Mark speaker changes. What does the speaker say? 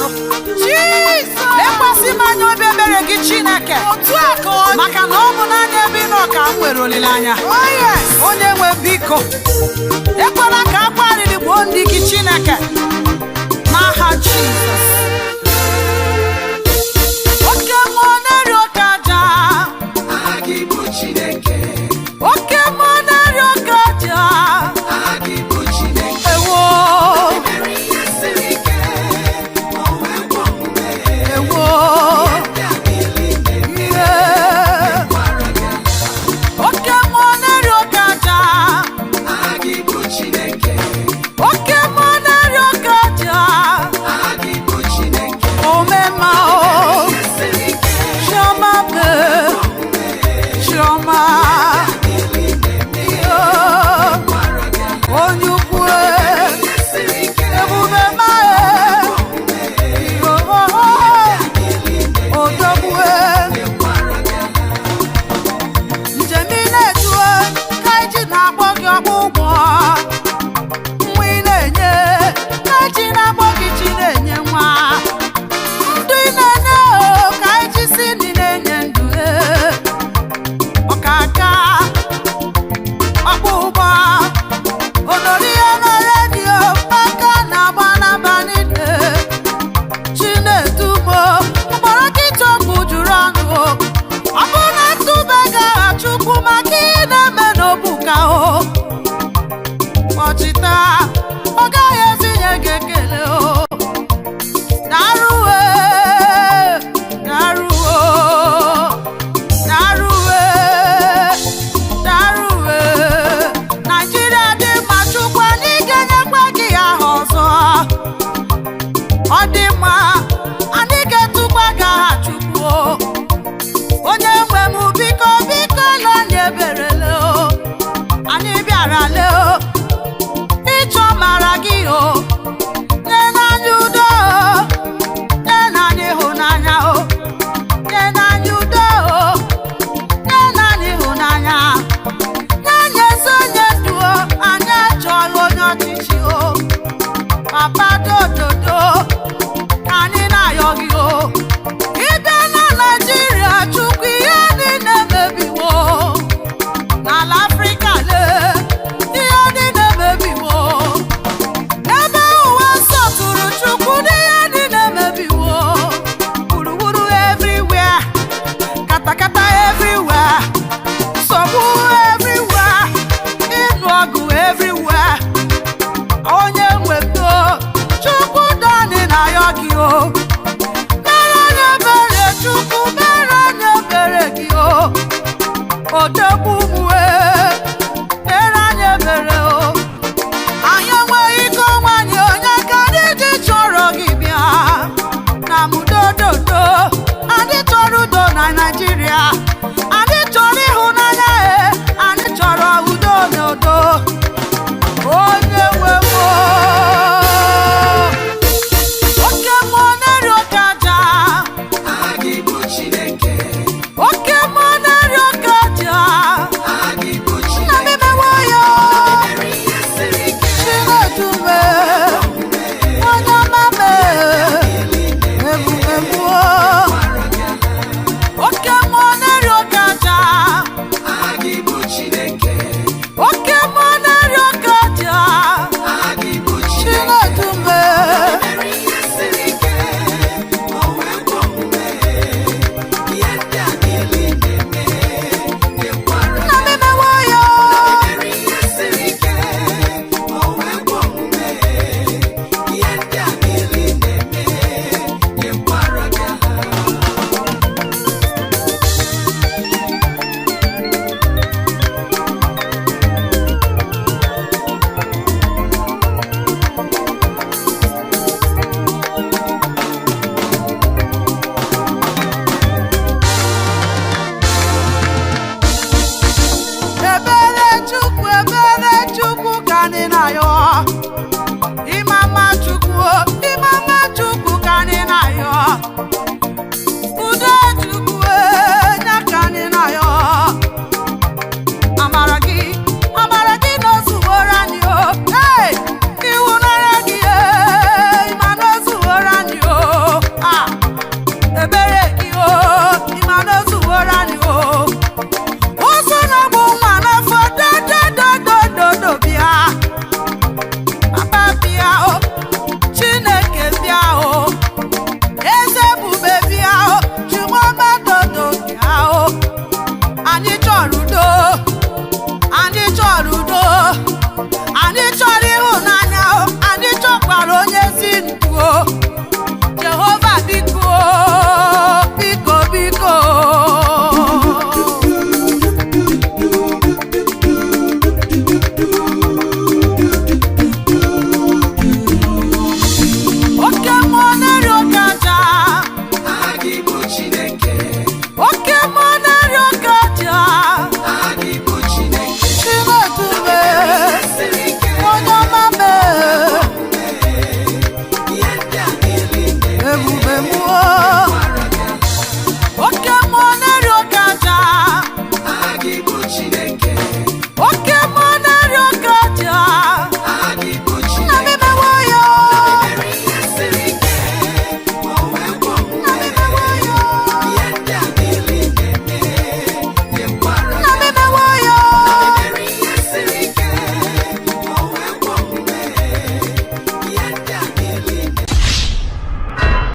Speaker 1: azụ. Ekwesị m anya obi ebere gị Chineke, maka na ọ bụ naanị ebe ị nọ ka m nwere olileanya. Onye nwe biko ekwela ka akwa arịrị gbuo ndị gị Chineke, n'aha Jizọs. Oke mmụọ na-eri oke aja,
Speaker 2: aha gị bụ Chineke.
Speaker 1: oke mmụọ na-eri oke aja,
Speaker 2: Aha gị bụ Chineke.
Speaker 1: ewo
Speaker 2: Mere ihe siri ike, o wee gwa omume.
Speaker 1: ewo
Speaker 2: Ndị a niile
Speaker 1: ihe.
Speaker 2: na-ekwara gị aha.
Speaker 1: Oke mmụọ na-eri oke aja,
Speaker 2: Aha gị bụ Chineke.
Speaker 1: oke mmụọ na-eri oke aja,
Speaker 2: Aha gị bụ Chineke.
Speaker 1: omema o
Speaker 2: Ihe siri ike,
Speaker 1: Chioma be Chioma iyo
Speaker 2: kwara gị aha.
Speaker 1: onye ukwu
Speaker 2: Ihe siri ike,
Speaker 1: ebube ma iyo odogwu
Speaker 2: kwara gị aha.
Speaker 1: njem ị na-etuwe ka iji na-akpọ gị ọgbụgbọ, nwa ị na-enye ka iji na-akpọ gị chi na-enye nwa, ndụ ị na-enye ka iji si ndị na-enye ndụ ọkaka ọkpụgbọ onori ya na redio aka na-agba n'abalị Chinedumo mkpọrọ kịta ọgwụ juru ọnụ, ọ bụrụ na ntụbe ga-aha Chukwu maka ihe na-eme n'obuka ọchịta ọ gaghị ezinye gị ekele daruwe daruwe daruwe daruwe Naijiria dị mma Chukwu, anyị ga-enyekwa gị aha ọzọ. Ọ dị mma anyị ga-etukwa gị aha Chukwu, onye nwe m biko biko le anyị eberele anyị bịara le ịchọ mara gị